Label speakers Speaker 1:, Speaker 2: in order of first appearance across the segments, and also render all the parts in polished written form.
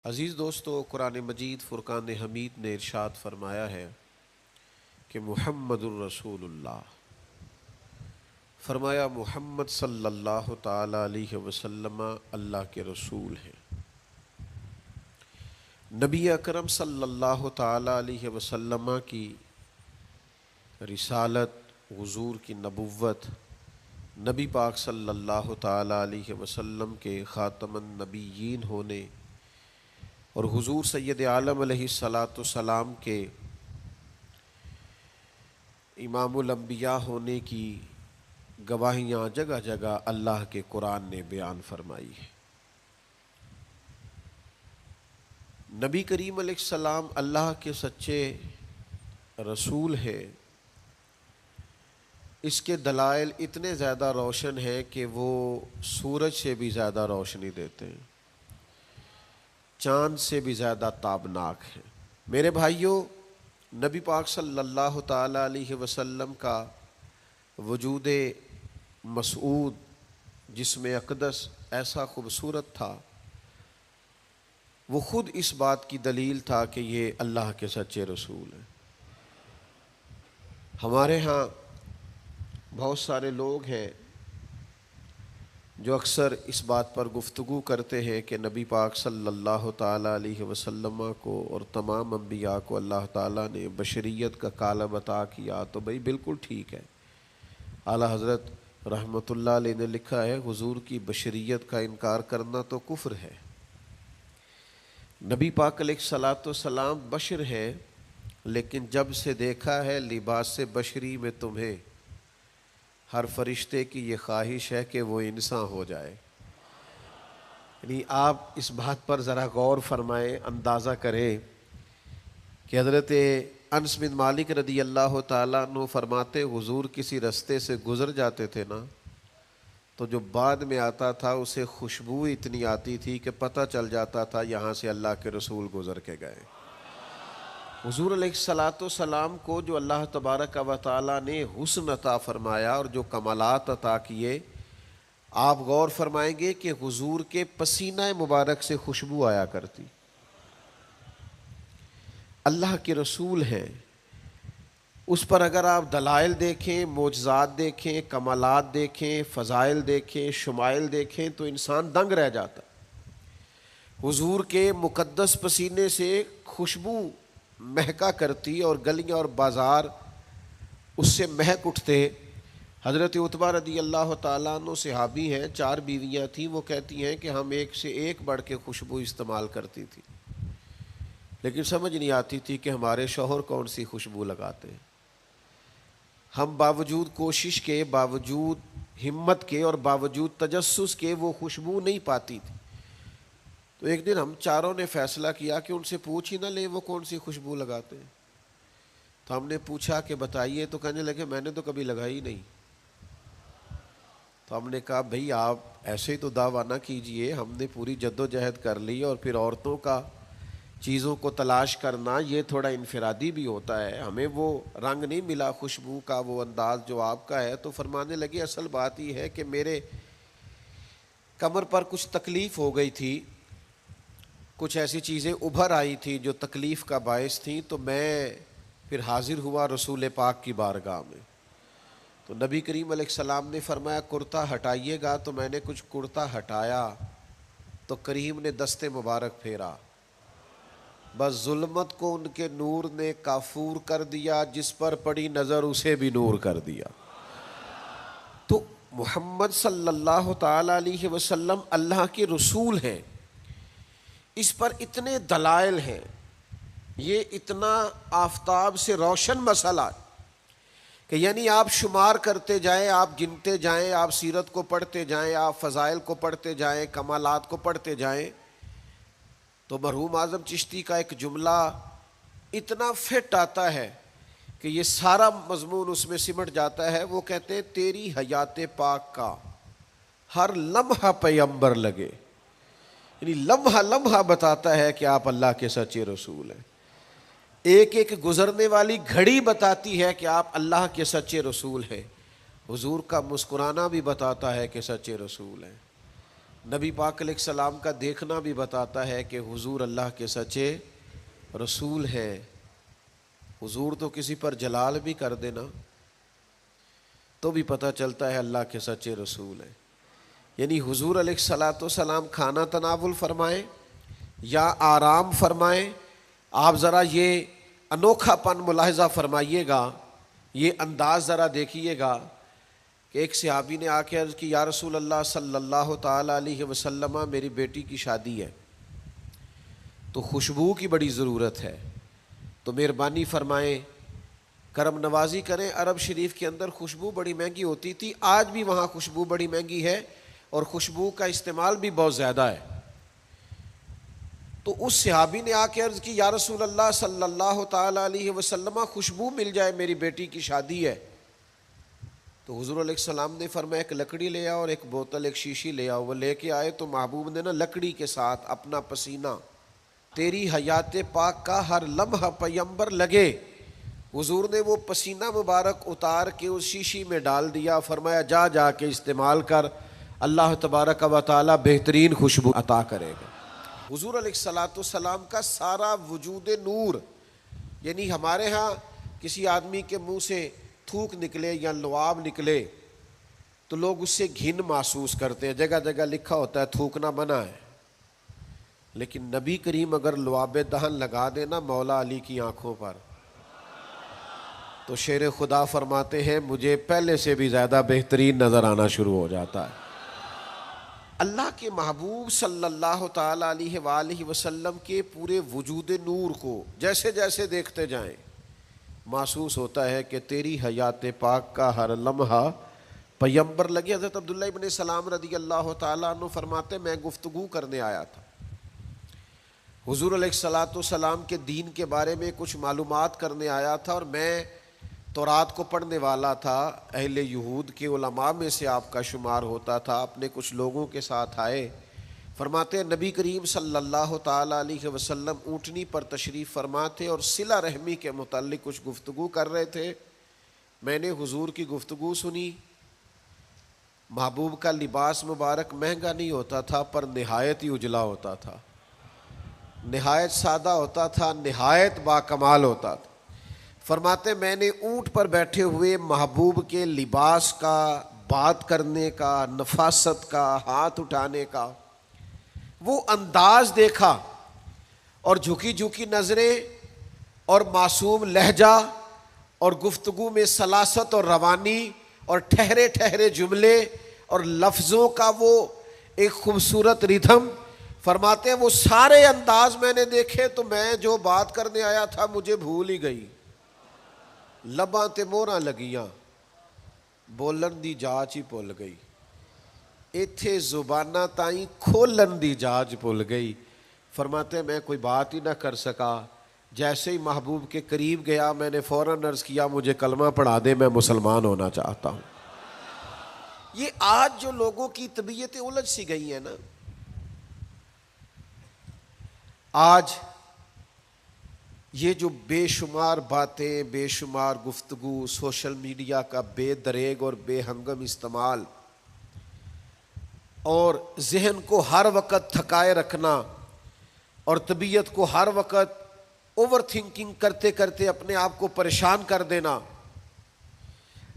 Speaker 1: عزیز دوستو، قرآن مجید فرقان حمید نے ارشاد فرمایا ہے کہ محمد الرسول اللہ، فرمایا محمد صلی اللہ تعالی علیہ وسلم اللہ کے رسول ہیں۔ نبی اکرم صلی اللہ تعالی علیہ وسلم کی رسالت، حضور کی نبوت، نبی پاک صلی اللہ تعالی علیہ وسلم کے خاتم النبیین ہونے اور حضور سید عالم علیہ السلام کے امام الانبیاء ہونے کی گواہیاں جگہ جگہ اللہ کے قرآن نے بیان فرمائی ہے۔ نبی کریم علیہ السلام اللہ کے سچے رسول ہیں، اس کے دلائل اتنے زیادہ روشن ہیں کہ وہ سورج سے بھی زیادہ روشنی دیتے ہیں، چاند سے بھی زیادہ تابناک ہیں۔ میرے بھائیوں، نبی پاک صلی اللہ تعالی علیہ وسلم کا وجود مسعود جسم اقدس ایسا خوبصورت تھا، وہ خود اس بات کی دلیل تھا کہ یہ اللہ کے سچے رسول ہیں۔ ہمارے ہاں بہت سارے لوگ ہیں جو اکثر اس بات پر گفتگو کرتے ہیں کہ نبی پاک صلی اللہ تعالی علیہ وسلم کو اور تمام انبیاء کو اللہ تعالیٰ نے بشریت کا کالب عطا کیا، تو بھئی بالکل ٹھیک ہے۔ اعلیٰ حضرت رحمۃ اللہ علیہ نے لکھا ہے، حضور کی بشریت کا انکار کرنا تو کفر ہے۔ نبی پاک علیہ الصلاۃ والسلام بشر ہیں، لیکن جب سے دیکھا ہے لباس بشری میں تمہیں، ہر فرشتے کی یہ خواہش ہے کہ وہ انسان ہو جائے۔ یعنی آپ اس بات پر ذرا غور فرمائیں، اندازہ کریں کہ حضرت انس بن مالک رضی اللہ تعالیٰ عنہ فرماتے، حضور کسی رستے سے گزر جاتے تھے نا، تو جو بعد میں آتا تھا اسے خوشبو اتنی آتی تھی کہ پتہ چل جاتا تھا یہاں سے اللہ کے رسول گزر کے گئے۔ حضور علیہ الصلاۃ والسلام کو جو اللہ تبارک و تعالیٰ نے حسن عطا فرمایا اور جو کمالات عطا کیے، آپ غور فرمائیں گے کہ حضور کے پسینہ مبارک سے خوشبو آیا کرتی۔ اللہ کے رسول ہیں، اس پر اگر آپ دلائل دیکھیں، معجزات دیکھیں، کمالات دیکھیں، فضائل دیکھیں، شمائل دیکھیں تو انسان دنگ رہ جاتا۔ حضور کے مقدس پسینے سے خوشبو مہکا کرتی اور گلیاں اور بازار اس سے مہک اٹھتے۔ حضرت عتبہ رضی اللہ تعالیٰ عنہ صحابی ہیں، 4 بیویاں تھیں، وہ کہتی ہیں کہ ہم ایک سے ایک بڑھ کے خوشبو استعمال کرتی تھی، لیکن سمجھ نہیں آتی تھی کہ ہمارے شوہر کون سی خوشبو لگاتے ہیں۔ ہم باوجود کوشش کے، باوجود ہمت کے اور باوجود تجسس کے وہ خوشبو نہیں پاتی تھی۔ تو ایک دن ہم چاروں نے فیصلہ کیا کہ ان سے پوچھ ہی نہ لیں وہ کون سی خوشبو لگاتے ہیں۔ تو ہم نے پوچھا کہ بتائیے، تو کہنے لگے میں نے تو کبھی لگائی نہیں۔ تو ہم نے کہا بھئی آپ ایسے ہی تو دعویٰ نہ کیجئے، ہم نے پوری جد و جہد کر لی، اور پھر عورتوں کا چیزوں کو تلاش کرنا یہ تھوڑا انفرادی بھی ہوتا ہے، ہمیں وہ رنگ نہیں ملا خوشبو کا، وہ انداز جو آپ کا ہے۔ تو فرمانے لگے اصل بات یہ ہے کہ میرے کمر پر کچھ تکلیف ہو گئی تھی، کچھ ایسی چیزیں ابھر آئی تھی جو تکلیف کا باعث تھیں، تو میں پھر حاضر ہوا رسول پاک کی بارگاہ میں۔ تو نبی کریم علیہ السلام نے فرمایا کرتا ہٹائیے گا، تو میں نے کچھ کرتا ہٹایا تو کریم نے دست مبارک پھیرا، بس ظلمت کو ان کے نور نے کافور کر دیا، جس پر پڑی نظر اسے بھی نور کر دیا۔ تو محمد صلی اللہ تعالی علیہ وسلم اللہ کے رسول ہیں، اس پر اتنے دلائل ہیں، یہ اتنا آفتاب سے روشن مسئلہ کہ یعنی آپ شمار کرتے جائیں، آپ گنتے جائیں، آپ سیرت کو پڑھتے جائیں، آپ فضائل کو پڑھتے جائیں، کمالات کو پڑھتے جائیں، تو مرحوم اعظم چشتی کا ایک جملہ اتنا فٹ آتا ہے کہ یہ سارا مضمون اس میں سمٹ جاتا ہے۔ وہ کہتے ہیں تیری حیات پاک کا ہر لمحہ پیغمبر لگے، یعنی لمحہ لمحہ بتاتا ہے کہ آپ اللہ کے سچے رسول ہیں۔ ایک ایک گزرنے والی گھڑی بتاتی ہے کہ آپ اللہ کے سچے رسول ہیں۔ حضور کا مسکرانا بھی بتاتا ہے کہ سچے رسول ہیں۔ نبی پاک علیہ السلام کا دیکھنا بھی بتاتا ہے کہ حضور اللہ کے سچے رسول ہیں. حضور تو کسی پر جلال بھی کر دینا تو بھی پتہ چلتا ہے اللہ کے سچے رسول ہیں. یعنی حضور علیہ الصلاۃ والسلام کھانا تناول فرمائیں یا آرام فرمائیں، آپ ذرا یہ انوکھا پن ملاحظہ فرمائیے گا، یہ انداز ذرا دیکھیے گا کہ ایک صحابی نے آ کے عرض کی یا رسول اللہ صلی اللہ تعالیٰ علیہ وسلم میری بیٹی کی شادی ہے تو خوشبو کی بڑی ضرورت ہے، تو مہربانی فرمائیں کرم نوازی کریں. عرب شریف کے اندر خوشبو بڑی مہنگی ہوتی تھی، آج بھی وہاں خوشبو بڑی مہنگی ہے اور خوشبو کا استعمال بھی بہت زیادہ ہے. تو اس صحابی نے آ کے عرض کی یا رسول اللہ صلی اللہ تعالیٰ علیہ وسلم خوشبو مل جائے میری بیٹی کی شادی ہے. تو حضور علیہ السلام نے فرمایا ایک لکڑی لے آؤ اور ایک بوتل ایک شیشی لے آؤ. وہ لے کے آئے تو محبوب نے نا لکڑی کے ساتھ اپنا پسینہ تیری حیات پاک کا ہر لمحہ پیمبر لگے، حضور نے وہ پسینہ مبارک اتار کے اس شیشی میں ڈال دیا. فرمایا جا جا کے استعمال کر، اللہ تبارک و تعالی بہترین خوشبو عطا کرے گا. حضور علیہ الصلاۃ والسلام کا سارا وجود نور. یعنی ہمارے ہاں کسی آدمی کے منہ سے تھوک نکلے یا لعاب نکلے تو لوگ اس سے گھن محسوس کرتے ہیں، جگہ جگہ لکھا ہوتا ہے تھوکنا منع ہے. لیکن نبی کریم اگر لعاب دہن لگا دینا مولا علی کی آنکھوں پر تو شیر خدا فرماتے ہیں مجھے پہلے سے بھی زیادہ بہترین نظر آنا شروع ہو جاتا ہے. اللہ کے محبوب صلی اللہ تعالیٰ علیہ وآلہ وسلم کے پورے وجود نور کو جیسے جیسے دیکھتے جائیں محسوس ہوتا ہے کہ تیری حیات پاک کا ہر لمحہ پیمبر لگے. حضرت عبداللہ ابن سلام رضی اللہ تعالیٰ عنہ فرماتے میں گفتگو کرنے آیا تھا، حضور علیہ الصلاۃ والسلام کے دین کے بارے میں کچھ معلومات کرنے آیا تھا، اور میں تورات کو پڑھنے والا تھا، اہل یہود کے علماء میں سے آپ کا شمار ہوتا تھا. اپنے کچھ لوگوں کے ساتھ آئے، فرماتے ہیں نبی کریم صلی اللہ تعالیٰ علیہ وسلم اونٹنی پر تشریف فرما تھے اور صلہ رحمی کے متعلق کچھ گفتگو کر رہے تھے. میں نے حضور کی گفتگو سنی. محبوب کا لباس مبارک مہنگا نہیں ہوتا تھا پر نہایت ہی اجلا ہوتا تھا، نہایت سادہ ہوتا تھا، نہایت باکمال ہوتا تھا. فرماتے میں نے اونٹ پر بیٹھے ہوئے محبوب کے لباس کا، بات کرنے کا، نفاست کا، ہاتھ اٹھانے کا وہ انداز دیکھا، اور جھکی جھکی نظریں اور معصوم لہجہ اور گفتگو میں سلاست اور روانی اور ٹھہرے ٹھہرے جملے اور لفظوں کا وہ ایک خوبصورت ریدھم. فرماتے ہیں وہ سارے انداز میں نے دیکھے تو میں جو بات کرنے آیا تھا مجھے بھول ہی گئی. لباں تے موہراں لگیاں بولن دی جاچ ہی بھول گئی، ایتھے زباناں تائیں کھولن دی جاچ بھول گئی. فرماتے ہیں میں کوئی بات ہی نہ کر سکا. جیسے ہی محبوب کے قریب گیا میں نے فوراً عرض کیا مجھے کلمہ پڑھا دے، میں مسلمان ہونا چاہتا ہوں. یہ آج جو لوگوں کی طبیعتیں الجھ سی گئی ہیں نا، آج یہ جو بے شمار باتیں، بے شمار گفتگو، سوشل میڈیا کا بے دریغ اور بے ہنگم استعمال اور ذہن کو ہر وقت تھکائے رکھنا اور طبیعت کو ہر وقت اوور تھنکنگ کرتے کرتے اپنے آپ کو پریشان کر دینا،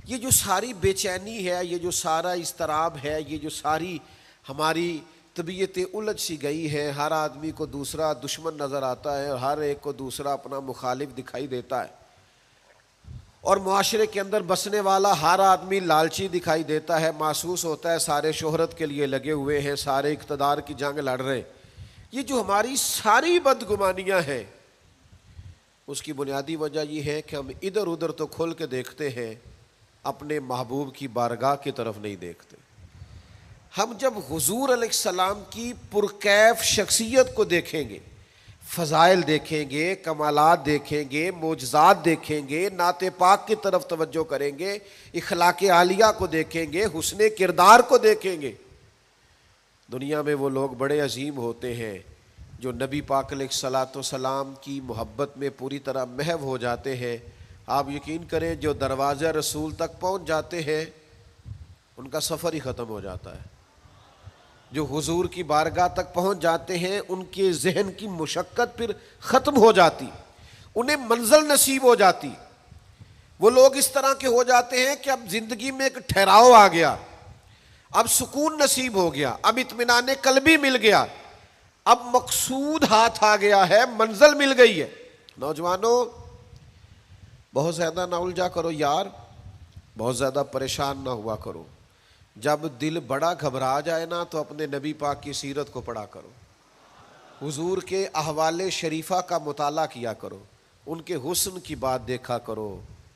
Speaker 1: یہ جو ساری بے چینی ہے، یہ جو سارا اضطراب ہے، یہ جو ساری ہماری طبیعتیں الجھ سی گئی ہیں. ہر آدمی کو دوسرا دشمن نظر آتا ہے اور ہر ایک کو دوسرا اپنا مخالف دکھائی دیتا ہے، اور معاشرے کے اندر بسنے والا ہر آدمی لالچی دکھائی دیتا ہے. محسوس ہوتا ہے سارے شہرت کے لیے لگے ہوئے ہیں، سارے اقتدار کی جنگ لڑ رہے. یہ جو ہماری ساری بدگمانیاں ہیں اس کی بنیادی وجہ یہ ہے کہ ہم ادھر ادھر تو کھل کے دیکھتے ہیں، اپنے محبوب کی بارگاہ کی طرف نہیں دیکھتے. ہم جب حضور علیہ السلام کی پرکیف شخصیت کو دیکھیں گے، فضائل دیکھیں گے، کمالات دیکھیں گے، معجزات دیکھیں گے، نعت پاک کی طرف توجہ کریں گے، اخلاق عالیہ کو دیکھیں گے، حسن کردار کو دیکھیں گے. دنیا میں وہ لوگ بڑے عظیم ہوتے ہیں جو نبی پاک علیہ الصلاۃ والسلام کی محبت میں پوری طرح محو ہو جاتے ہیں. آپ یقین کریں جو دروازہ رسول تک پہنچ جاتے ہیں ان کا سفر ہی ختم ہو جاتا ہے. جو حضور کی بارگاہ تک پہنچ جاتے ہیں ان کے ذہن کی مشقت پھر ختم ہو جاتی، انہیں منزل نصیب ہو جاتی. وہ لوگ اس طرح کے ہو جاتے ہیں کہ اب زندگی میں ایک ٹھہراؤ آ گیا، اب سکون نصیب ہو گیا، اب اطمینان قلبی مل گیا، اب مقصود ہاتھ آ گیا ہے، منزل مل گئی ہے. نوجوانوں بہت زیادہ نہ الجھا کرو یار، بہت زیادہ پریشان نہ ہوا کرو. جب دل بڑا گھبرا جائے نا تو اپنے نبی پاک کی سیرت کو پڑھا کرو، حضور کے احوال شریفہ کا مطالعہ کیا کرو، ان کے حسن کی بات دیکھا کرو،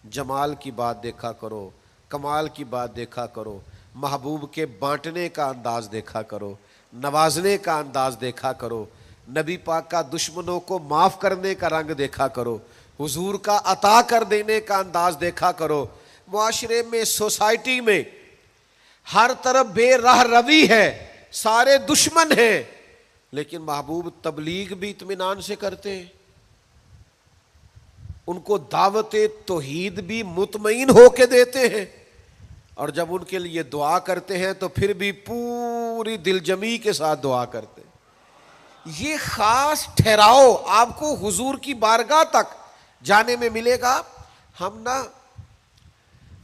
Speaker 1: جمال کی بات دیکھا کرو، کمال کی بات دیکھا کرو، محبوب کے بانٹنے کا انداز دیکھا کرو، نوازنے کا انداز دیکھا کرو، نبی پاک کا دشمنوں کو معاف کرنے کا رنگ دیکھا کرو، حضور کا عطا کر دینے کا انداز دیکھا کرو. معاشرے میں، سوسائٹی میں ہر طرف بے راہ روی ہے، سارے دشمن ہیں، لیکن محبوب تبلیغ بھی اطمینان سے کرتے ہیں، ان کو دعوت توحید بھی مطمئن ہو کے دیتے ہیں، اور جب ان کے لیے دعا کرتے ہیں تو پھر بھی پوری دل جمی کے ساتھ دعا کرتے ہیں. یہ خاص ٹھہراؤ آپ کو حضور کی بارگاہ تک جانے میں ملے گا. ہم نا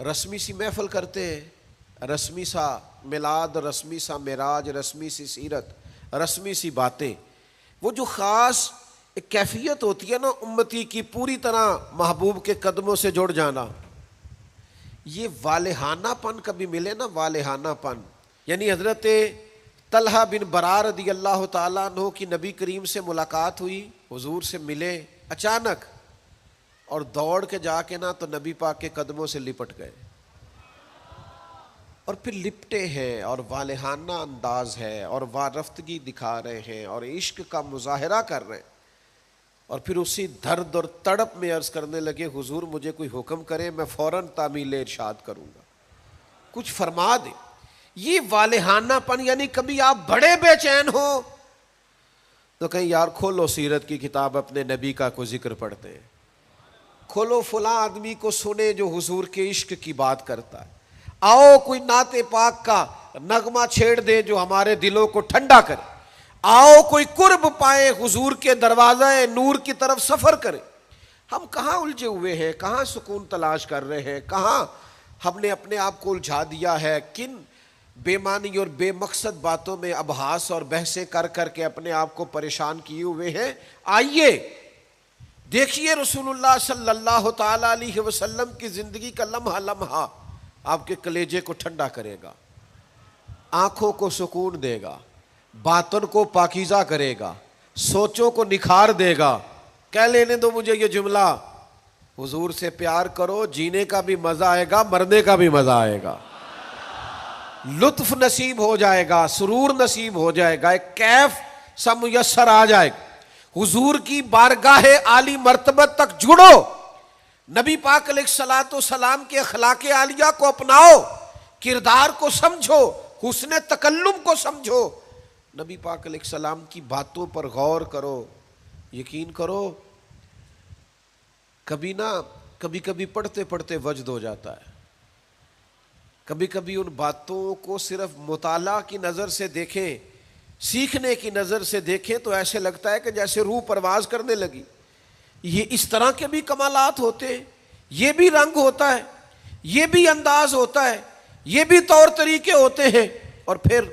Speaker 1: رسمی سی محفل کرتے ہیں، رسمی سا میلاد، رسمی سا معراج، رسمی سی سیرت، رسمی سی باتیں. وہ جو خاص ایک کیفیت ہوتی ہے نا امتی کی پوری طرح محبوب کے قدموں سے جڑ جانا، یہ والہانہ پن کبھی ملے نا، والہانہ پن. یعنی حضرت طلحہ بن برا رضی اللہ تعالیٰ عنہ کی نبی کریم سے ملاقات ہوئی، حضور سے ملے اچانک، اور دوڑ کے جا کے نا تو نبی پاک کے قدموں سے لپٹ گئے، اور پھر لپٹے ہیں اور والہانہ انداز ہے اور وارفتگی دکھا رہے ہیں اور عشق کا مظاہرہ کر رہے ہیں، اور پھر اسی درد اور تڑپ میں عرض کرنے لگے حضور مجھے کوئی حکم کرے، میں فوراً تعمیل ارشاد کروں گا، کچھ فرما دیں. یہ والہانہ پن، یعنی کبھی آپ بڑے بے چین ہو تو کہیں یار کھولو سیرت کی کتاب، اپنے نبی کا کوئی ذکر پڑھتے ہیں، کھولو فلاں آدمی کو سنے جو حضور کے عشق کی بات کرتا ہے، آؤ کوئی نعت پاک کا نغمہ چھیڑ دے جو ہمارے دلوں کو ٹھنڈا کرے، آؤ کوئی قرب پائے حضور کے دروازہ نور کی طرف سفر کرے. ہم کہاں الجھے ہوئے ہیں، کہاں سکون تلاش کر رہے ہیں، کہاں ہم نے اپنے آپ کو الجھا دیا ہے، کن بے معنی اور بے مقصد باتوں میں ابحاث اور بحثیں کر کر کے اپنے آپ کو پریشان کیے ہوئے ہیں. آئیے دیکھیے رسول اللہ صلی اللہ تعالی علیہ وسلم کی زندگی کا لمحہ لمحہ آپ کے کلیجے کو ٹھنڈا کرے گا، آنکھوں کو سکون دے گا، باطن کو پاکیزہ کرے گا، سوچوں کو نکھار دے گا. کہہ لینے دو مجھے یہ جملہ، حضور سے پیار کرو، جینے کا بھی مزہ آئے گا، مرنے کا بھی مزہ آئے گا، لطف نصیب ہو جائے گا، سرور نصیب ہو جائے گا، ایک کیف سا میسر آ جائے گا. حضور کی بارگاہ عالی مرتبت تک جڑو، نبی پاک علیہ الصلوۃ والسلام کے اخلاق عالیہ کو اپناؤ، کردار کو سمجھو، حسن تکلم کو سمجھو، نبی پاک علیہ السلام کی باتوں پر غور کرو. یقین کرو کبھی کبھی پڑھتے پڑھتے وجد ہو جاتا ہے، کبھی کبھی ان باتوں کو صرف مطالعہ کی نظر سے دیکھیں، سیکھنے کی نظر سے دیکھیں تو ایسے لگتا ہے کہ جیسے روح پرواز کرنے لگی. یہ اس طرح کے بھی کمالات ہوتے ہیں، یہ بھی رنگ ہوتا ہے، یہ بھی انداز ہوتا ہے، یہ بھی طور طریقے ہوتے ہیں. اور پھر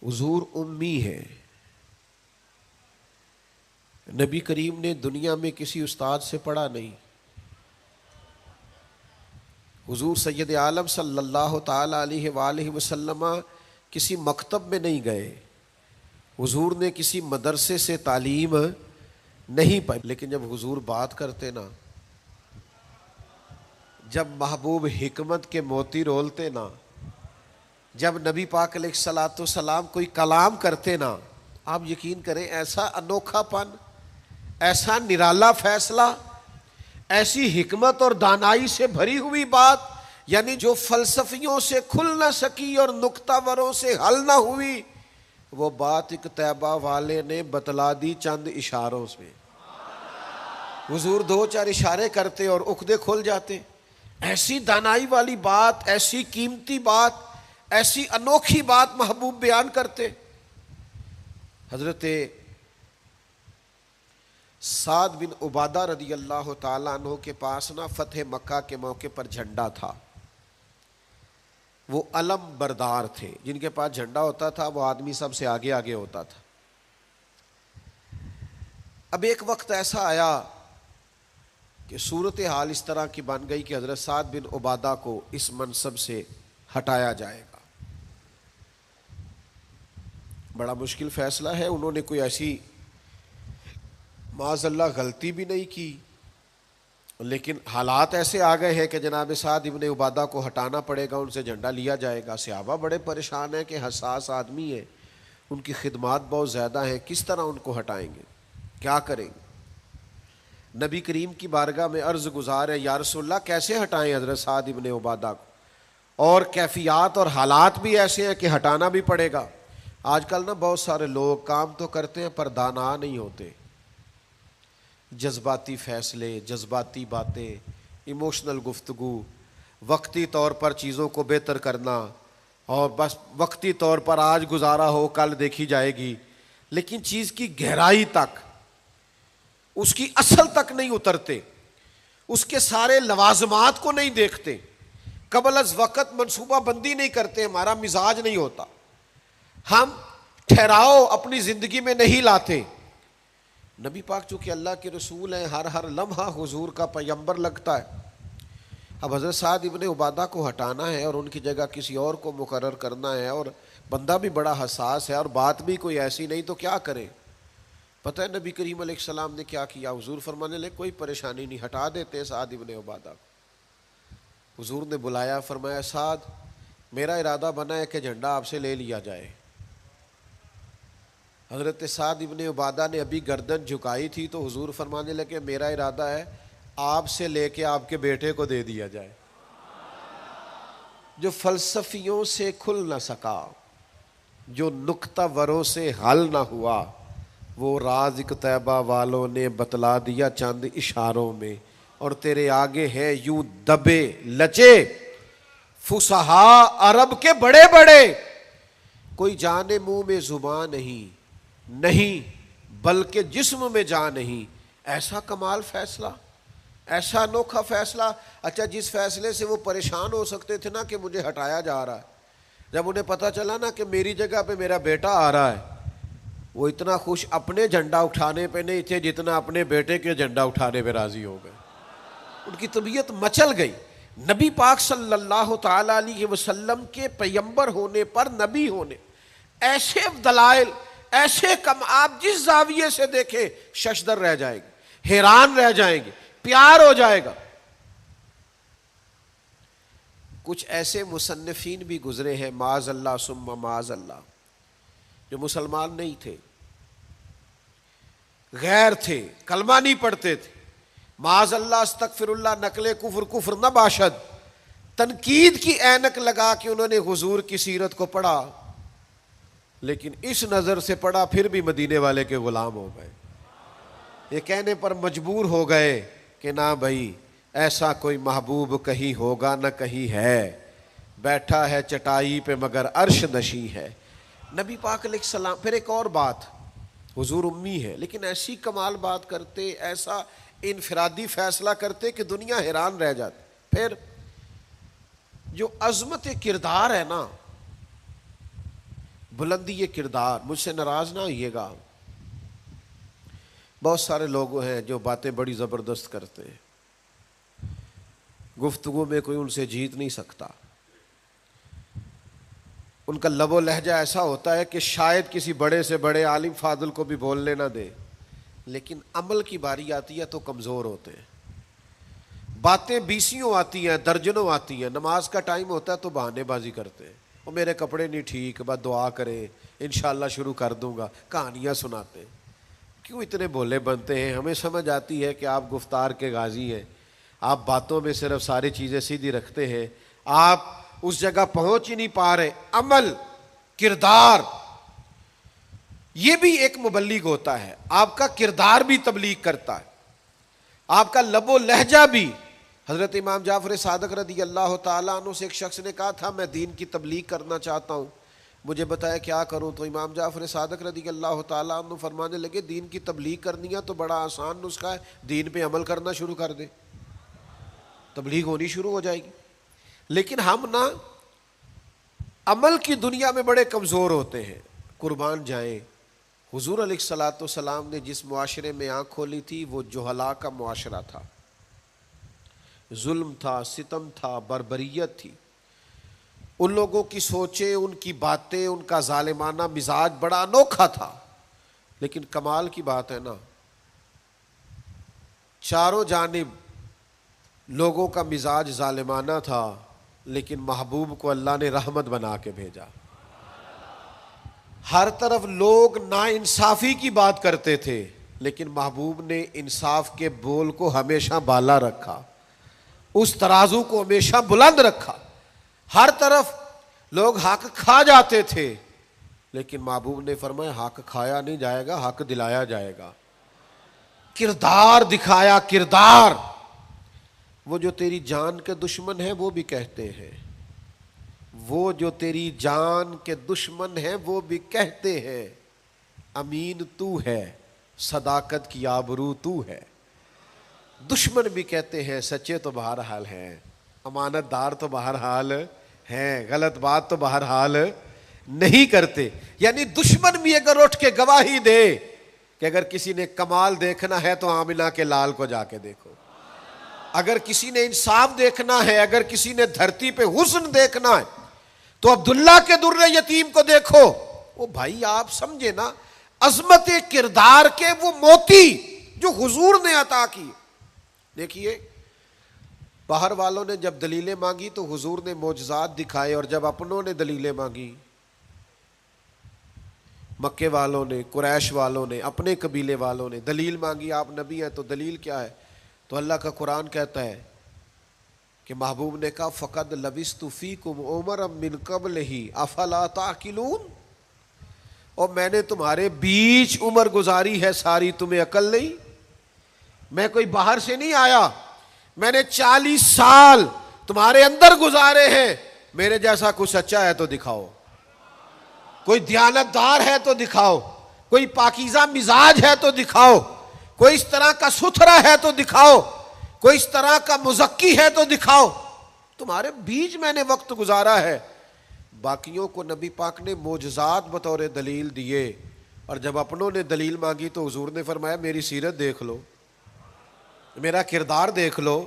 Speaker 1: حضور امی ہے، نبی کریم نے دنیا میں کسی استاد سے پڑھا نہیں، حضور سید عالم صلی اللہ تعالی علیہ وآلہ وسلم کسی مکتب میں نہیں گئے، حضور نے کسی مدرسے سے تعلیم نہیں پائی. لیکن جب حضور بات کرتے نا، جب محبوب حکمت کے موتی رولتے نا، جب نبی پاک علیہ الصلوۃ والسلام کوئی کلام کرتے نا، آپ یقین کریں ایسا انوکھا پن، ایسا نرالا فیصلہ، ایسی حکمت اور دانائی سے بھری ہوئی بات، یعنی جو فلسفیوں سے کھل نہ سکی اور نکتہ وروں سے حل نہ ہوئی، وہ بات ایک طیبہ والے نے بتلا دی چند اشاروں سے. حضور دو چار اشارے کرتے اور عقدے کھل جاتے. ایسی دانائی والی بات، ایسی قیمتی بات، ایسی انوکھی بات محبوب بیان کرتے. حضرت سعد بن عبادہ رضی اللہ تعالیٰ عنہ کے پاس نا فتح مکہ کے موقع پر جھنڈا تھا. وہ علم بردار تھے، جن کے پاس جھنڈا ہوتا تھا وہ آدمی سب سے آگے آگے ہوتا تھا. اب ایک وقت ایسا آیا کہ صورتحال اس طرح کی بن گئی کہ حضرت سعد بن عبادہ کو اس منصب سے ہٹایا جائے گا. بڑا مشکل فیصلہ ہے. انہوں نے کوئی ایسی معاذ اللہ غلطی بھی نہیں کی، لیکن حالات ایسے آ گئے ہیں کہ جناب سعد ابن عبادہ کو ہٹانا پڑے گا، ان سے جھنڈا لیا جائے گا. صحابہ بڑے پریشان ہیں کہ حساس آدمی ہے، ان کی خدمات بہت زیادہ ہیں، کس طرح ان کو ہٹائیں گے، کیا کریں گے. نبی کریم کی بارگاہ میں عرض گزار ہے، یا رسول اللہ کیسے ہٹائیں حضرت سعد ابن عبادہ کو، اور کیفیات اور حالات بھی ایسے ہیں کہ ہٹانا بھی پڑے گا. آج کل نا بہت سارے لوگ کام تو کرتے ہیں پر دانا نہیں ہوتے. جذباتی فیصلے، جذباتی باتیں، ایموشنل گفتگو، وقتی طور پر چیزوں کو بہتر کرنا، اور بس وقتی طور پر آج گزارا ہو کل دیکھی جائے گی، لیکن چیز کی گہرائی تک، اس کی اصل تک نہیں اترتے، اس کے سارے لوازمات کو نہیں دیکھتے، قبل از وقت منصوبہ بندی نہیں کرتے. ہمارا مزاج نہیں ہوتا، ہم ٹھہراؤ اپنی زندگی میں نہیں لاتے. نبی پاک چونکہ اللہ کے رسول ہیں، ہر لمحہ حضور کا پیغمبر لگتا ہے. اب حضرت سعد ابن عبادہ کو ہٹانا ہے اور ان کی جگہ کسی اور کو مقرر کرنا ہے، اور بندہ بھی بڑا حساس ہے اور بات بھی کوئی ایسی نہیں، تو کیا کریں. پتہ ہے نبی کریم علیہ السلام نے کیا کیا؟ حضور فرمانے لگے کوئی پریشانی نہیں، ہٹا دیتے سعد ابن عبادہ کو. حضور نے بلایا، فرمایا سعد میرا ارادہ بنا ہے کہ جھنڈا آپ سے لے لیا جائے. حضرت سعد ابن عبادہ نے ابھی گردن جھکائی تھی تو حضور فرمانے لگے میرا ارادہ ہے آپ سے لے کے آپ کے بیٹے کو دے دیا جائے. جو فلسفیوں سے کھل نہ سکا، جو نکتہ وروں سے حل نہ ہوا، وہ راز طیبہ والوں نے بتلا دیا چند اشاروں میں. اور تیرے آگے ہے یوں دبے لچے فصحا عرب کے بڑے بڑے، کوئی جانے منہ میں زبان نہیں بلکہ جسم میں جان نہیں. ایسا کمال فیصلہ، ایسا انوکھا فیصلہ. اچھا جس فیصلے سے وہ پریشان ہو سکتے تھے نا کہ مجھے ہٹایا جا رہا ہے، جب انہیں پتہ چلا نا کہ میری جگہ پہ میرا بیٹا آ رہا ہے، وہ اتنا خوش اپنے جھنڈا اٹھانے پہ نہیں تھے جتنا اپنے بیٹے کے جھنڈا اٹھانے پہ راضی ہو گئے. ان کی طبیعت مچل گئی. نبی پاک صلی اللہ تعالی علیہ وسلم کے پیغمبر ہونے پر، نبی ہونے، ایسے دلائل، ایسے کم، آپ جس زاویے سے دیکھیں ششدر رہ جائے گی، حیران رہ جائیں گے، پیار ہو جائے گا. کچھ ایسے مصنفین بھی گزرے ہیں معاذ اللہ ثم معاذ اللہ، جو مسلمان نہیں تھے، غیر تھے، کلمہ نہیں پڑھتے تھے، معاذ اللہ استغفر اللہ، نقل کفر نہ باشد، تنقید کی اینک لگا کے انہوں نے حضور کی سیرت کو پڑھا، لیکن اس نظر سے پڑھا پھر بھی مدینے والے کے غلام ہو گئے. یہ کہنے پر مجبور ہو گئے کہ نہ بھائی ایسا کوئی محبوب کہیں ہوگا نہ کہیں ہے، بیٹھا ہے چٹائی پہ مگر عرش نشیں ہے. نبی پاک علیہ السلام. پھر ایک اور بات، حضور امی ہے لیکن ایسی کمال بات کرتے، ایسا انفرادی فیصلہ کرتے کہ دنیا حیران رہ جاتی. پھر جو عظمت کردار ہے نا، بلندی یہ کردار، مجھ سے ناراض نہ ہوئیے گا، بہت سارے لوگ ہیں جو باتیں بڑی زبردست کرتے ہیں، گفتگو میں کوئی ان سے جیت نہیں سکتا. ان کا لب و لہجہ ایسا ہوتا ہے کہ شاید کسی بڑے سے بڑے عالم فاضل کو بھی بولنے نہ دے، لیکن عمل کی باری آتی ہے تو کمزور ہوتے ہیں. باتیں بیسیوں آتی ہیں، درجنوں آتی ہیں، نماز کا ٹائم ہوتا ہے تو بہانے بازی کرتے ہیں، وہ میرے کپڑے نہیں ٹھیک، بس دعا کریں انشاءاللہ شروع کر دوں گا، کہانیاں سناتے ہیں. کیوں اتنے بھولے بنتے ہیں؟ ہمیں سمجھ آتی ہے کہ آپ گفتار کے غازی ہیں، آپ باتوں میں صرف ساری چیزیں سیدھی رکھتے ہیں، آپ اس جگہ پہنچ ہی نہیں پا رہے. عمل، کردار، یہ بھی ایک مبلغ ہوتا ہے. آپ کا کردار بھی تبلیغ کرتا ہے، آپ کا لب و لہجہ بھی. حضرت امام جعفر صادق رضی اللہ تعالیٰ عنہ سے ایک شخص نے کہا تھا میں دین کی تبلیغ کرنا چاہتا ہوں، مجھے بتایا کیا کروں؟ تو امام جعفر صادق رضی اللہ تعالیٰ عنہ فرمانے لگے دین کی تبلیغ کرنی ہے تو بڑا آسان نسخہ ہے، دین پہ عمل کرنا شروع کر دے، تبلیغ ہونی شروع ہو جائے گی۔ لیکن ہم نا عمل کی دنیا میں بڑے کمزور ہوتے ہیں، قربان جائیں۔ حضور علیہ الصلوۃ والسلام نے جس معاشرے میں آنکھ کھولی تھی وہ جہلاء کا معاشرہ تھا، ظلم تھا، ستم تھا، بربریت تھی۔ ان لوگوں کی سوچیں، ان کی باتیں، ان کا ظالمانہ مزاج بڑا انوکھا تھا، لیکن کمال کی بات ہے نا، چاروں جانب لوگوں کا مزاج ظالمانہ تھا، لیکن محبوب کو اللہ نے رحمت بنا کے بھیجا۔ ہر طرف لوگ ناانصافی کی بات کرتے تھے، لیکن محبوب نے انصاف کے بول کو ہمیشہ بالا رکھا، اس ترازو کو ہمیشہ بلند رکھا۔ ہر طرف لوگ حق کھا جاتے تھے، لیکن محبوب نے فرمایا حق کھایا نہیں جائے گا، حق دلایا جائے گا۔ کردار دکھایا، کردار۔ وہ جو تیری جان کے دشمن ہیں وہ بھی کہتے ہیں، وہ جو تیری جان کے دشمن ہیں وہ بھی کہتے ہیں امین تو ہے، صداقت کی آبرو تو ہے۔ دشمن بھی کہتے ہیں سچے تو بہرحال ہیں، امانت دار تو بہرحال ہیں، غلط بات تو بہرحال نہیں کرتے۔ یعنی دشمن بھی اگر اٹھ کے گواہی دے کہ اگر کسی نے کمال دیکھنا ہے تو آمنہ کے لال کو جا کے دیکھو، اگر کسی نے انصاف دیکھنا ہے، اگر کسی نے دھرتی پہ حسن دیکھنا ہے تو عبداللہ کے در یتیم کو دیکھو۔ وہ بھائی آپ سمجھے نا عظمت کردار کے وہ موتی جو حضور نے عطا کی۔ دیکھیے باہر والوں نے جب دلیلیں مانگی تو حضور نے معجزات دکھائے، اور جب اپنوں نے دلیلیں مانگی، مکے والوں نے، قریش والوں نے، اپنے قبیلے والوں نے دلیل مانگی، آپ نبی ہیں تو دلیل کیا ہے؟ تو اللہ کا قرآن کہتا ہے کہ محبوب نے کہا فَقَدْ لَبِثْتُ فِيكُمْ عُمَرًا مِّن قَبْلِهِ أَفَلَا تَعْقِلُونَ، اور میں نے تمہارے بیچ عمر گزاری ہے ساری، تمہیں عقل نہیں؟ میں کوئی باہر سے نہیں آیا، میں نے 40 سال تمہارے اندر گزارے ہیں، میرے جیسا کوئی سچا ہے تو دکھاؤ، کوئی دیانتدار ہے تو دکھاؤ، کوئی پاکیزہ مزاج ہے تو دکھاؤ، کوئی اس طرح کا ستھرا ہے تو دکھاؤ، کوئی اس طرح کا مزکی ہے تو دکھاؤ۔ تمہارے بیچ میں نے وقت گزارا ہے۔ باقیوں کو نبی پاک نے معجزات بطور دلیل دیے، اور جب اپنوں نے دلیل مانگی تو حضور نے فرمایا میری سیرت دیکھ لو، میرا کردار دیکھ لو،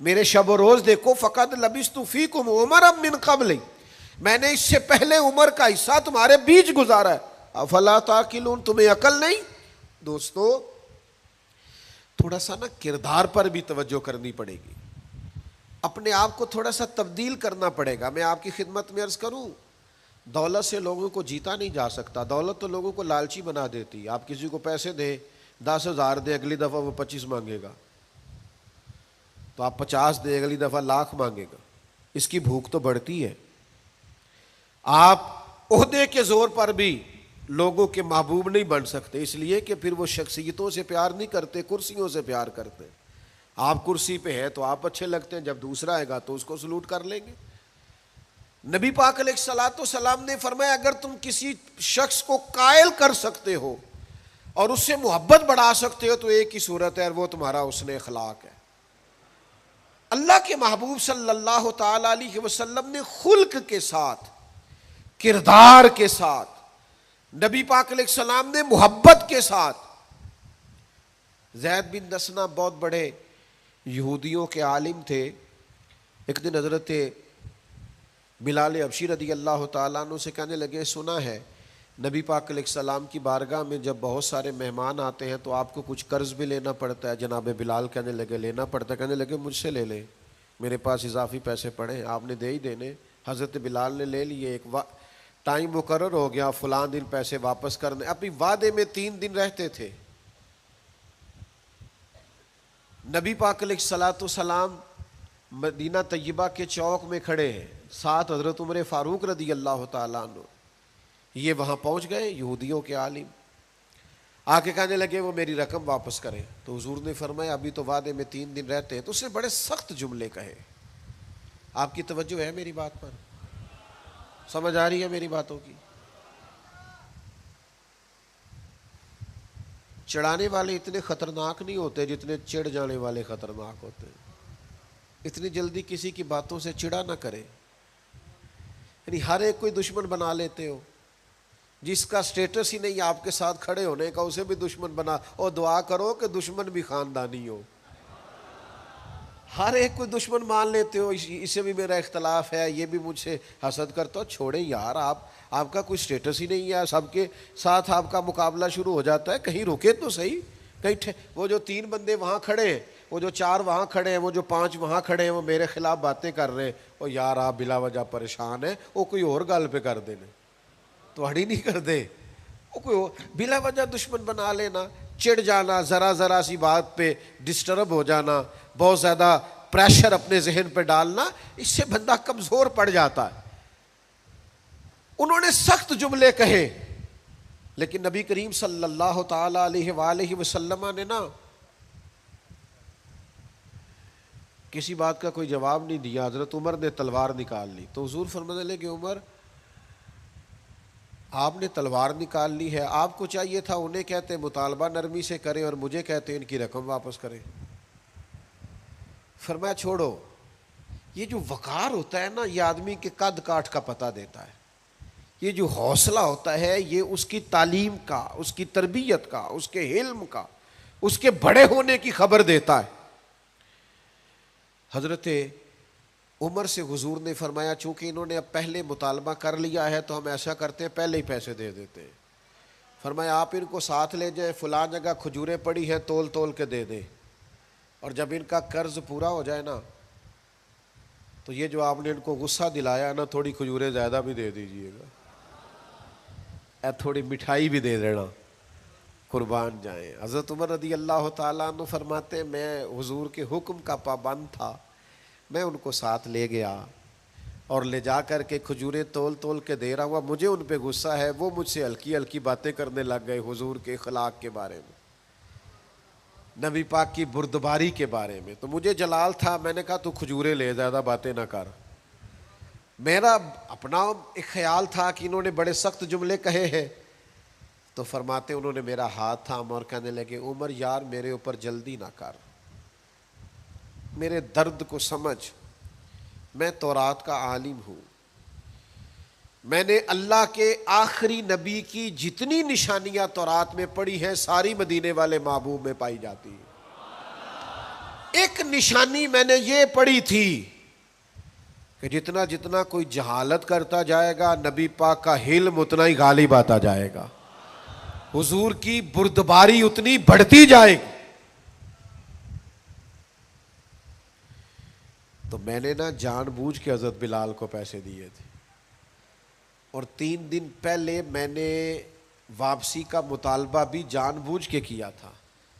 Speaker 1: میرے شب و روز دیکھو۔ فقط لبثت فیکم عمرا من قبل، میں نے اس سے پہلے عمر کا حصہ تمہارے بیچ گزارا ہے، افلا تعقلون، تمہیں عقل نہیں؟ دوستو تھوڑا سا نا کردار پر بھی توجہ کرنی پڑے گی، اپنے آپ کو تھوڑا سا تبدیل کرنا پڑے گا۔ میں آپ کی خدمت میں عرض کروں، دولت سے لوگوں کو جیتا نہیں جا سکتا، دولت تو لوگوں کو لالچی بنا دیتی۔ آپ کسی کو پیسے دیں، 10,000 دیں، اگلی دفعہ وہ 25 مانگے گا، تو آپ 50 دیں، اگلی دفعہ 1,00,000 مانگے گا، اس کی بھوک تو بڑھتی ہے۔ آپ عہدے کے زور پر بھی لوگوں کے محبوب نہیں بن سکتے، اس لیے کہ پھر وہ شخصیتوں سے پیار نہیں کرتے، کرسیوں سے پیار کرتے۔ آپ کرسی پہ ہے تو آپ اچھے لگتے ہیں، جب دوسرا آئے گا تو اس کو سلوٹ کر لیں گے۔ نبی پاک علیہ الصلوۃ والسلام نے فرمایا اگر تم کسی شخص کو قائل کر سکتے ہو اور اس سے محبت بڑھا سکتے ہو تو ایک ہی صورت ہے، اور وہ تمہارا حسن اخلاق ہے۔ اللہ کے محبوب صلی اللہ تعالی علیہ وسلم نے خلق کے ساتھ، کردار کے ساتھ، نبی پاک علیہ السلام نے محبت کے ساتھ، زید بن دسنہ بہت بڑے یہودیوں کے عالم تھے۔ ایک دن حضرت بلال حبشی رضی اللہ تعالیٰ عنہ سے کہنے لگے سنا ہے نبی پاک علیہ السلام کی بارگاہ میں جب بہت سارے مہمان آتے ہیں تو آپ کو کچھ قرض بھی لینا پڑتا ہے۔ جناب بلال کہنے لگے لینا پڑتا ہے، کہنے لگے مجھ سے لے لیں، میرے پاس اضافی پیسے پڑے ہیں، آپ نے دے ہی دینے۔ حضرت بلال نے لے لیے، ایک ٹائم مقرر ہو گیا، فلاں دن پیسے واپس کرنے، اپنی وعدے میں 3 دن رہتے تھے۔ نبی پاک علیہ الصلوۃ والسلام مدینہ طیبہ کے چوک میں کھڑے ہیں، ساتھ حضرت عمر فاروق رضی اللہ تعالیٰ عنہ، یہ وہاں پہنچ گئے یہودیوں کے عالم۔ آ کے کہنے لگے وہ میری رقم واپس کریں. تو حضور نے فرمایا ابھی تو وعدے میں 3 دن رہتے ہیں. تو اس نے بڑے سخت جملے کہے. آپ کی توجہ ہے میری بات پر؟ سمجھ آ رہی ہے میری باتوں کی؟ چڑھانے والے اتنے خطرناک نہیں ہوتے جتنے چڑھ جانے والے خطرناک ہوتے ہیں. اتنی جلدی کسی کی باتوں سے چڑا نہ کرے. یعنی ہر ایک کوئی دشمن بنا لیتے ہو. جس کا سٹیٹس ہی نہیں آپ کے ساتھ کھڑے ہونے کا اسے بھی دشمن بنا، اور دعا کرو کہ دشمن بھی خاندانی ہو. ہر ایک کوئی دشمن مان لیتے ہو، اسے بھی میرا اختلاف ہے، یہ بھی مجھ سے حسد کرتا ہو. چھوڑیں یار، آپ کا کوئی سٹیٹس ہی نہیں ہے، سب کے ساتھ آپ کا مقابلہ شروع ہو جاتا ہے. کہیں رکے تو صحیح. کہیں وہ جو 3 بندے وہاں کھڑے ہیں، وہ جو 4 وہاں کھڑے ہیں، وہ جو 5 وہاں کھڑے ہیں، وہ میرے خلاف باتیں کر رہے ہیں. اور یار آپ بلا وجہ پریشان ہیں، وہ کوئی اور گل پہ کر دینے تو ہڑی نہیں کر دے. وہ کوئی بلا وجہ دشمن بنا لینا، چڑ جانا، ذرا سی بات پہ ڈسٹرب ہو جانا، بہت زیادہ پریشر اپنے ذہن پہ ڈالنا، اس سے بندہ کمزور پڑ جاتا ہے. انہوں نے سخت جملے کہے، لیکن نبی کریم صلی اللہ تعالی علیہ وآلہ وسلم نے نا کسی بات کا کوئی جواب نہیں دیا. حضرت عمر نے تلوار نکال لی. تو حضور فرمانے لگے کہ عمر آپ نے تلوار نکال لی ہے، آپ کو چاہیے تھا انہیں کہتے مطالبہ نرمی سے کریں اور مجھے کہتے ان کی رقم واپس کریں. فرمایا چھوڑو. یہ جو وقار ہوتا ہے نا، یہ آدمی کے قد کاٹ کا پتہ دیتا ہے. یہ جو حوصلہ ہوتا ہے یہ اس کی تعلیم کا، اس کی تربیت کا، اس کے علم کا، اس کے بڑے ہونے کی خبر دیتا ہے. حضرت عمر سے حضور نے فرمایا چونکہ انہوں نے اب پہلے مطالبہ کر لیا ہے تو ہم ایسا کرتے ہیں پہلے ہی پیسے دے دیتے ہیں. فرمایا آپ ان کو ساتھ لے جائیں، فلاں جگہ کھجوریں پڑی ہیں، تول تول کے دے دیں، اور جب ان کا قرض پورا ہو جائے نا تو یہ جو آپ نے ان کو غصہ دلایا نا، تھوڑی کھجوریں زیادہ بھی دے دیجئے گا، تھوڑی مٹھائی بھی دے دینا، قربان جائیں. حضرت عمر رضی اللہ تعالیٰ عنہ فرماتے ہیں میں حضور کے حکم کا پابند تھا، میں ان کو ساتھ لے گیا اور لے جا کر کے کھجوریں تول تول کے دے رہا ہوا. مجھے ان پہ غصہ ہے، وہ مجھ سے ہلکی ہلکی باتیں کرنے لگ گئے حضور کے اخلاق کے بارے میں، نبی پاک کی بردباری کے بارے میں. تو مجھے جلال تھا، میں نے کہا تو کھجوریں لے، زیادہ باتیں نہ کر. میرا اپنا ایک خیال تھا کہ انہوں نے بڑے سخت جملے کہے ہیں. تو فرماتے انہوں نے میرا ہاتھ تھاما اور کہنے لگے عمر یار میرے اوپر جلدی نہ کر، میرے درد کو سمجھ، میں تورات کا عالم ہوں، میں نے اللہ کے آخری نبی کی جتنی نشانیاں تورات میں پڑھی ہیں ساری مدینے والے محبوب میں پائی جاتی ہیں. ایک نشانی میں نے یہ پڑھی تھی کہ جتنا جتنا کوئی جہالت کرتا جائے گا نبی پاک کا علم اتنا ہی غالب آتا جائے گا، حضور کی بردباری اتنی بڑھتی جائے گی. تو میں نے نا جان بوجھ کے حضرت بلال کو پیسے دیے تھے، اور 3 دن پہلے میں نے واپسی کا مطالبہ بھی جان بوجھ کے کیا تھا.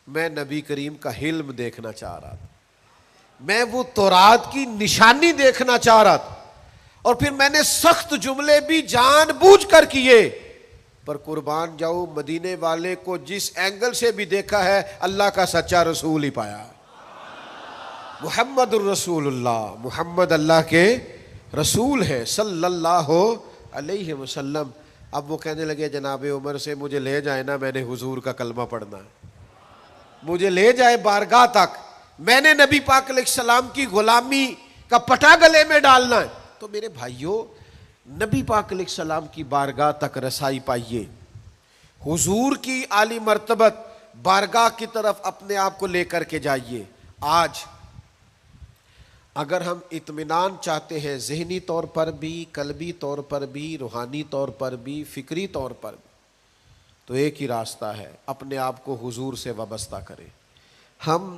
Speaker 1: میں نبی کریم کا علم دیکھنا چاہ رہا تھا، میں وہ تورات کی نشانی دیکھنا چاہ رہا تھا، اور پھر میں نے سخت جملے بھی جان بوجھ کر کیے. پر قربان جاؤ مدینے والے کو جس اینگل سے بھی دیکھا ہے اللہ کا سچا رسول ہی پایا. محمد الرسول اللہ، محمد اللہ کے رسول ہے صلی اللہ علیہ وسلم. اب وہ کہنے لگے جناب عمر سے مجھے لے جائے نا، میں نے حضور کا کلمہ پڑھنا ہے، مجھے لے جائے بارگاہ تک، میں نے نبی پاک علیہ السلام کی غلامی کا پٹا گلے میں ڈالنا ہے. تو میرے بھائیوں نبی پاک علیہ السلام کی بارگاہ تک رسائی پائیے، حضور کی عالی مرتبت بارگاہ کی طرف اپنے آپ کو لے کر کے جائیے. آج اگر ہم اطمینان چاہتے ہیں ذہنی طور پر بھی، قلبی طور پر بھی، روحانی طور پر بھی، فکری طور پر بھی، تو ایک ہی راستہ ہے، اپنے آپ کو حضور سے وابستہ کریں. ہم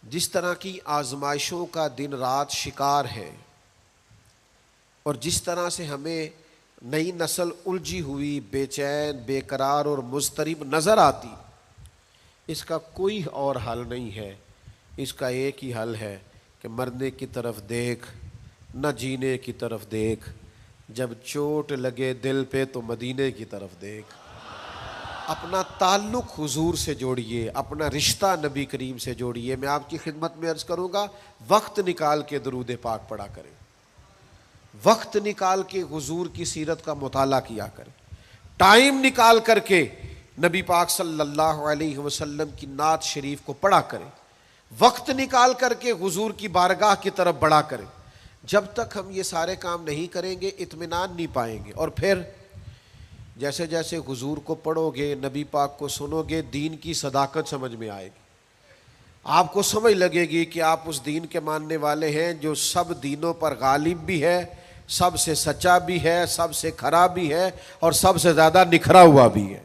Speaker 1: جس طرح کی آزمائشوں کا دن رات شکار ہے، اور جس طرح سے ہمیں نئی نسل الجھی ہوئی، بے چین، بے قرار اور مضطرب نظر آتی، اس کا کوئی اور حل نہیں ہے. اس کا ایک ہی حل ہے کہ مرنے کی طرف دیکھ، نہ جینے کی طرف دیکھ، جب چوٹ لگے دل پہ تو مدینے کی طرف دیکھ. اپنا تعلق حضور سے جوڑیے، اپنا رشتہ نبی کریم سے جوڑیے۔ میں آپ کی خدمت میں عرض کروں گا، وقت نکال کے درود پاک پڑھا کریں، وقت نکال کے حضور کی سیرت کا مطالعہ کیا کریں، ٹائم نکال کر کے نبی پاک صلی اللہ علیہ وسلم کی نعت شریف کو پڑھا کریں، وقت نکال کر کے حضور کی بارگاہ کی طرف بڑھا کریں۔ جب تک ہم یہ سارے کام نہیں کریں گے اطمینان نہیں پائیں گے، اور پھر جیسے جیسے حضور کو پڑھو گے، نبی پاک کو سنو گے، دین کی صداقت سمجھ میں آئے گی، آپ کو سمجھ لگے گی کہ آپ اس دین کے ماننے والے ہیں جو سب دینوں پر غالب بھی ہے، سب سے سچا بھی ہے، سب سے کھرا بھی ہے، اور سب سے زیادہ نکھرا ہوا بھی ہے۔